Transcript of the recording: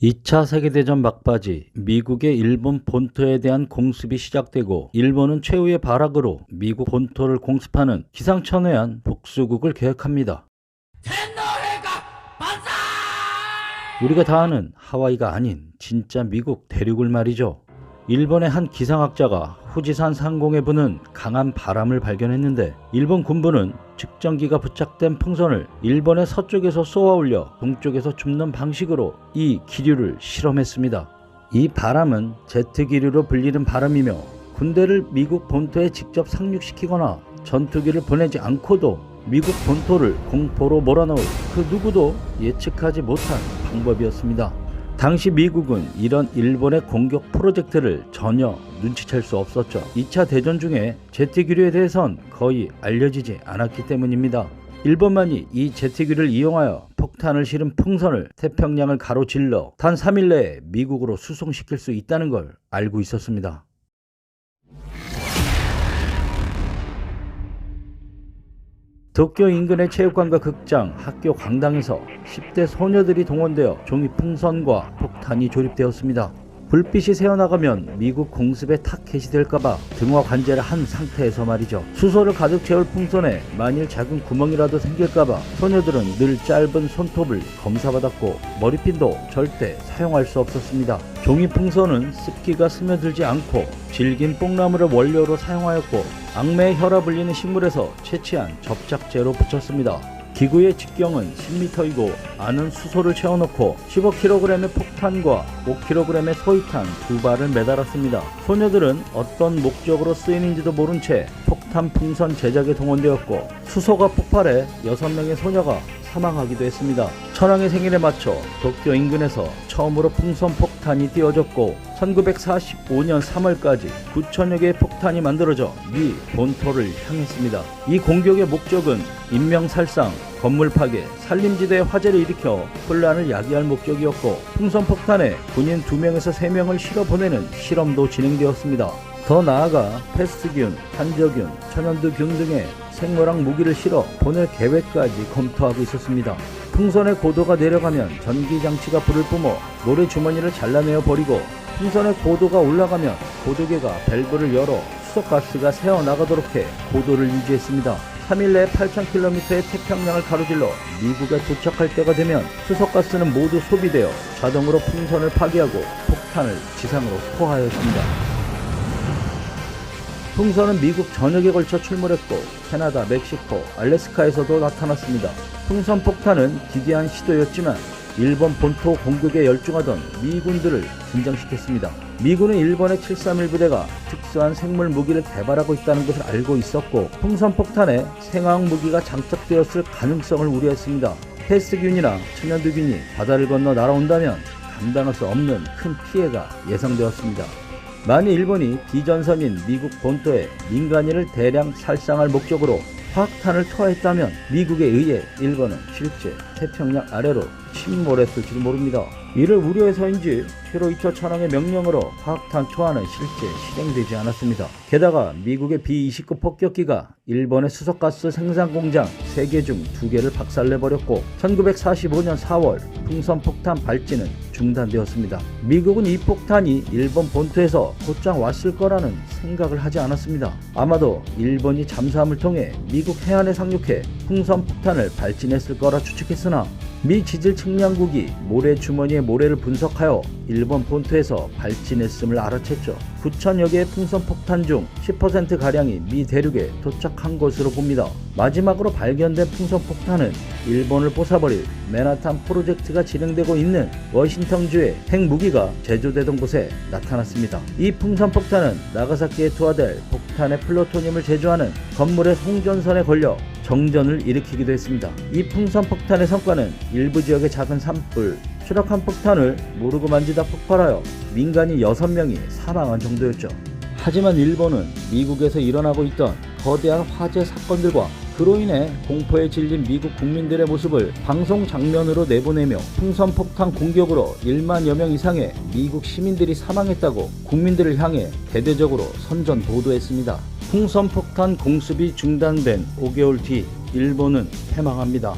2차 세계대전 막바지 미국의 일본 본토에 대한 공습이 시작되고 일본은 최후의 발악으로 미국 본토를 공습하는 기상천외한 복수국을 계획합니다. 우리가 다 아는 하와이가 아닌 진짜 미국 대륙을 말이죠. 일본의 한 기상학자가 후지산 상공에 부는 강한 바람을 발견했는데 일본 군부는 측정기가 부착된 풍선을 일본의 서쪽에서 쏘아 올려 동쪽에서 줍는 방식으로 이 기류를 실험했습니다. 이 바람은 제트 기류로 불리는 바람이며 군대를 미국 본토에 직접 상륙시키거나 전투기를 보내지 않고도 미국 본토를 공포로 몰아넣을 그 누구도 예측하지 못한 방법이었습니다. 당시 미국은 이런 일본의 공격 프로젝트를 전혀 눈치챌 수 없었죠. 2차 대전 중에 제트기류에 대해선 거의 알려지지 않았기 때문입니다. 일본만이 이 제트기류를 이용하여 폭탄을 실은 풍선을 태평양을 가로질러 단 3일 내에 미국으로 수송시킬 수 있다는 걸 알고 있었습니다. 도쿄 인근의 체육관과 극장, 학교 강당에서 10대 소녀들이 동원되어 종이 풍선과 폭탄이 조립되었습니다. 불빛이 새어나가면 미국 공습에 타켓이 될까봐 등화 관제를 한 상태에서 말이죠. 수소를 가득 채울 풍선에 만일 작은 구멍이라도 생길까봐 소녀들은 늘 짧은 손톱을 검사받았고 머리핀도 절대 사용할 수 없었습니다. 종이 풍선은 습기가 스며들지 않고 질긴 뽕나무를 원료로 사용하였고 악매의 혀라 불리는 식물에서 채취한 접착제로 붙였습니다. 기구의 직경은 10m이고 안은 수소를 채워넣고 15kg의 폭탄과 5kg의 소위탄 두 발을 매달았습니다. 소녀들은 어떤 목적으로 쓰이는지도 모른 채 폭탄 풍선 제작에 동원되었고 수소가 폭발해 6명의 소녀가 사망하기도 했습니다. 천황의 생일에 맞춰 도쿄 인근에서 처음으로 풍선 폭탄이 띄워졌고 1945년 3월까지 9천여 개의 폭탄이 만들어져 미 본토를 향했습니다. 이 공격의 목적은 인명살상, 건물 파괴, 산림지대에 화재를 일으켜 혼란을 야기할 목적이었고 풍선 폭탄에 군인 2명에서 3명을 실어 보내는 실험도 진행되었습니다. 더 나아가 패스트균, 탄저균, 천연두균 등의 생물학 무기를 실어 보낼 계획까지 검토하고 있었습니다. 풍선의 고도가 내려가면 전기장치가 불을 뿜어 모래주머니를 잘라내어 버리고 풍선의 고도가 올라가면 고도계가 밸브를 열어 수소가스가 새어나가도록 해 고도를 유지했습니다. 3일 내에 8,000km의 태평양을 가로질러 미국에 도착할 때가 되면 수소가스는 모두 소비되어 자동으로 풍선을 파괴하고 폭탄을 지상으로 포하였습니다. 풍선은 미국 전역에 걸쳐 출몰했고 캐나다, 멕시코, 알래스카에서도 나타났습니다. 풍선 폭탄은 기괴한 시도였지만 일본 본토 공격에 열중하던 미군들을 긴장시켰습니다. 미군은 일본의 731 부대가 특수한 생물 무기를 개발하고 있다는 것을 알고 있었고 풍선 폭탄에 생화학 무기가 장착되었을 가능성을 우려했습니다. 패스균이나 천연두균이 바다를 건너 날아온다면 감당할 수 없는 큰 피해가 예상되었습니다. 만일 일본이 비전선인 미국 본토에 민간인을 대량 살상할 목적으로 화학탄을 투하했다면 미국에 의해 일본은 실제 태평양 아래로 침몰했을지도 모릅니다. 이를 우려해서인지 히로히토 천황의 명령으로 화학탄 투하는 실제 실행되지 않았습니다. 게다가 미국의 B-29 폭격기가 일본의 수소가스 생산 공장 3개 중 2개를 박살내버렸고 1945년 4월 풍선 폭탄 발진은 중단되었습니다. 미국은 이 폭탄이 일본 본토에서 곧장 왔을 거라는 생각을 하지 않았습니다. 아마도 일본이 잠수함을 통해 미국 해안에 상륙해 풍선 폭탄을 발진했을 거라 추측했으나 미 지질 측량국이 모래 주머니의 모래를 분석하여 일본 본토에서 발진했음을 알아챘죠. 9천여 개의 풍선 폭탄 중 10%가량이 미 대륙에 도착한 것으로 봅니다. 마지막으로 발견된 풍선 폭탄은 일본을 뽀사버릴 맨하탄 프로젝트가 진행되고 있는 워싱턴주의 핵무기가 제조되던 곳에 나타났습니다. 이 풍선 폭탄은 나가사키에 투하될 폭탄의 플루토늄을 제조하는 건물의 송전선에 걸려 정전을 일으키기도 했습니다. 이 풍선 폭탄의 성과는 일부 지역의 작은 산불, 추락한 폭탄을 모르고 만지다 폭발하여 민간인 6명이 사망한 정도였죠. 하지만 일본은 미국에서 일어나고 있던 거대한 화재 사건들과 그로 인해 공포에 질린 미국 국민들의 모습을 방송 장면으로 내보내며 풍선 폭탄 공격으로 1만여 명 이상의 미국 시민들이 사망했다고 국민들을 향해 대대적으로 선전 보도했습니다. 풍선 폭탄 공습이 중단된 5개월 뒤 일본은 패망합니다.